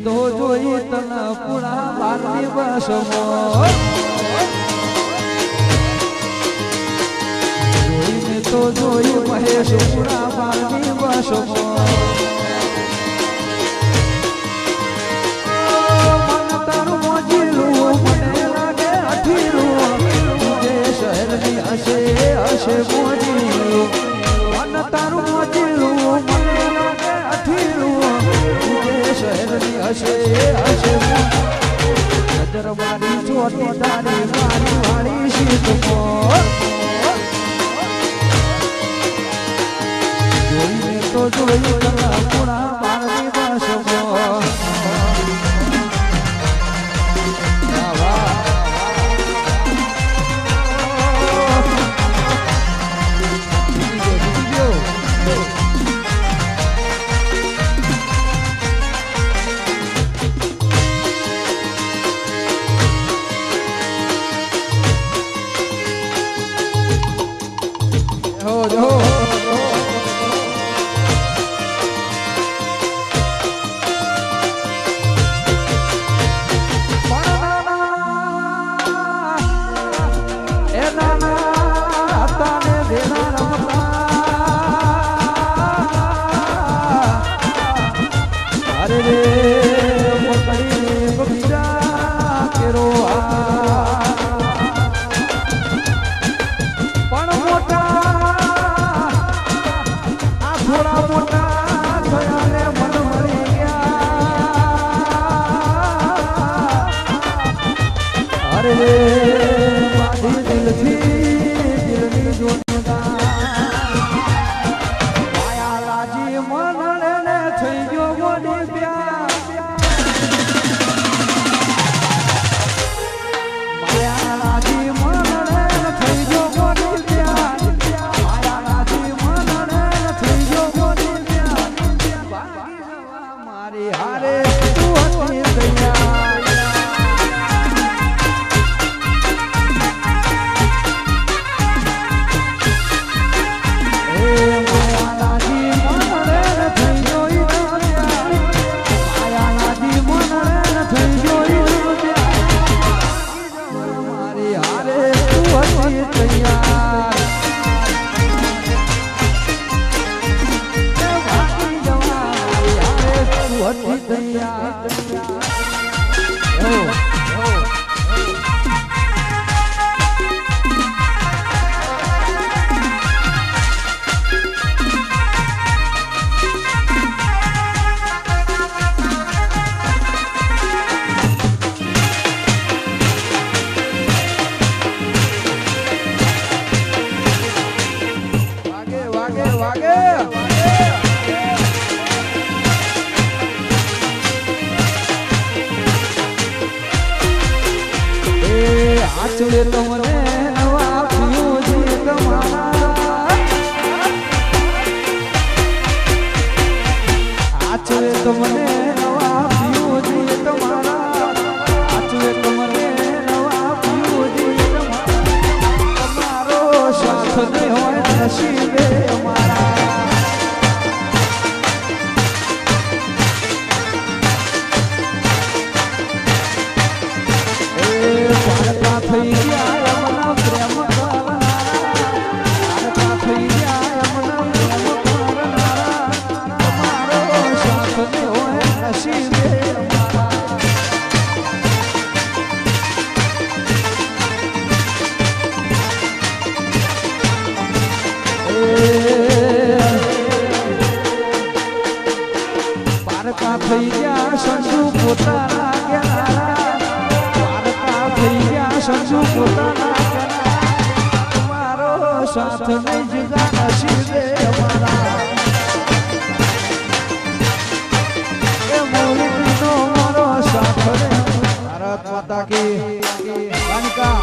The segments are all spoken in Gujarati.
તો જોઈ તને પૂરા 12 દિવસમાં જોઈને તો જોઈ મહેશ પૂરા 12 દિવસમાં મન તારું મોજીલું મને લાગે અઠીરું જે શહેરની હશે હશે મોજીલું મન તારું મોજીલું મને લાગે અઠીરું શહેરની હશે હશે નજર મારી ચોટી તારી મારી વાળી શીતમાં જોઈને તો જોઈ તલા પૂરા 12 દિવસમાં આચલે તમને નવા પીઓજી તમારા આચલે તમને નવા પીઓજી તમારા આચલે તમને નવા પીઓજી તમારા તમારો સાથ ને હોય નસીબે અમારા થઈ ગયા અમના પ્રેમ કરનારા થઈ ગયા અમના પ્રેમ કરનારા તમારો સાથ ને હોય નસીબે અમારા પારકા થઈ ગયા સંજુ પોતાના સંજુ પોતાના તમારો સાથ નહીં જુદા નસીબે અમારા એ મોલીનો મારો સાથ રે ભારત માતા કી કાનિકા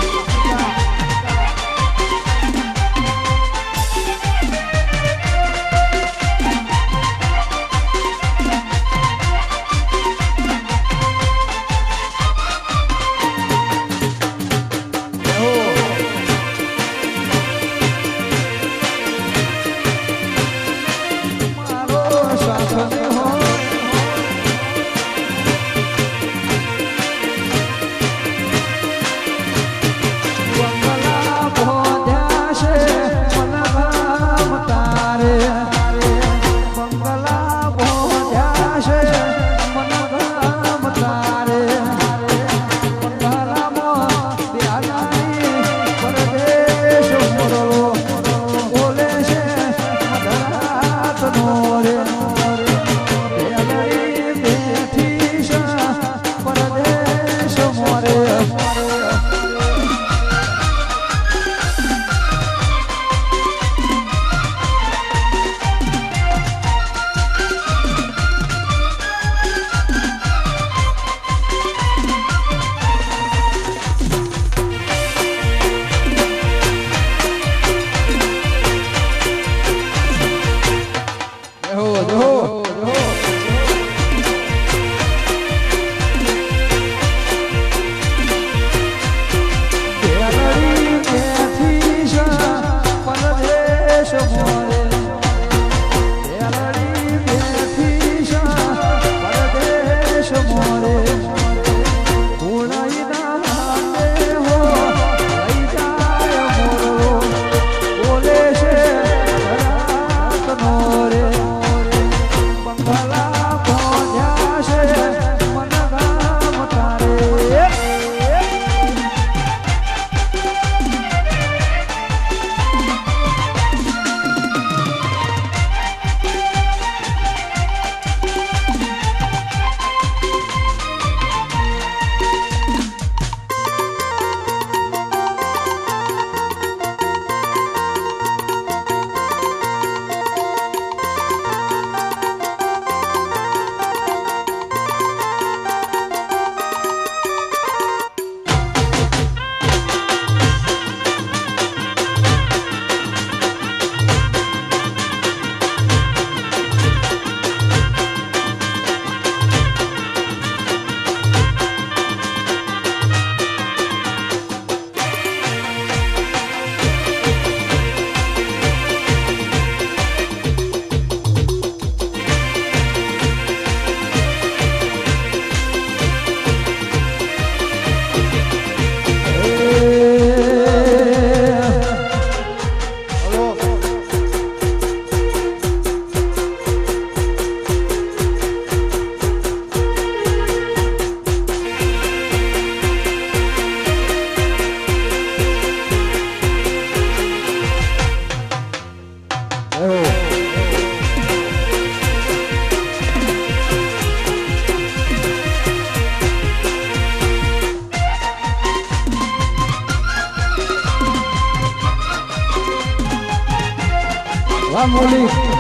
અમારા મૌલિક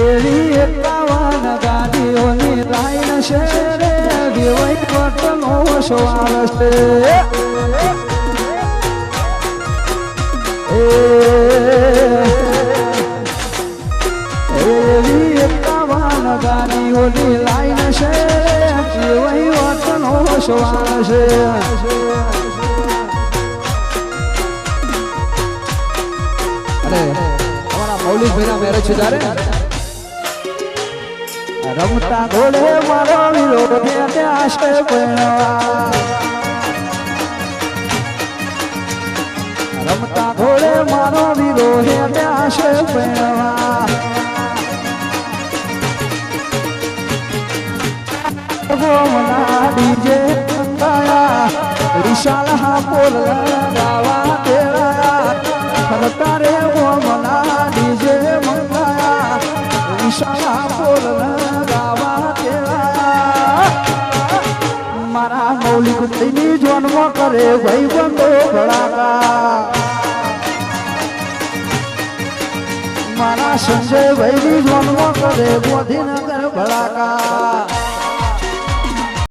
એવી એકાવન ગાડીઓની લાઈન છે રે વિવઈ પટનો સવાલ છે એવી એકાવન ગાડીઓની લાઈન છે વિવઈ પટનો સવાલ છે અમારા મૌલિકભાઈ ના મેરેજ છે ત્યારે રમતા ઘોડે મારો વિરોધ આશે પરણવા રમતા ઘોડે મારો વિરોધ આશે પરણવા ગોમના ડીજે મંગાયા વિશાલ હા બોલ ગાવા તેરા તારે ગોમના ડીજે મંગાયા વિશાલ બોલ મારા મૌલિક તેની જન્મ કરે ભાઈ બંધો ભડાકા મારા સંજય ભાઈ ની જન્મ કરે ગોધીનગર ભડાકા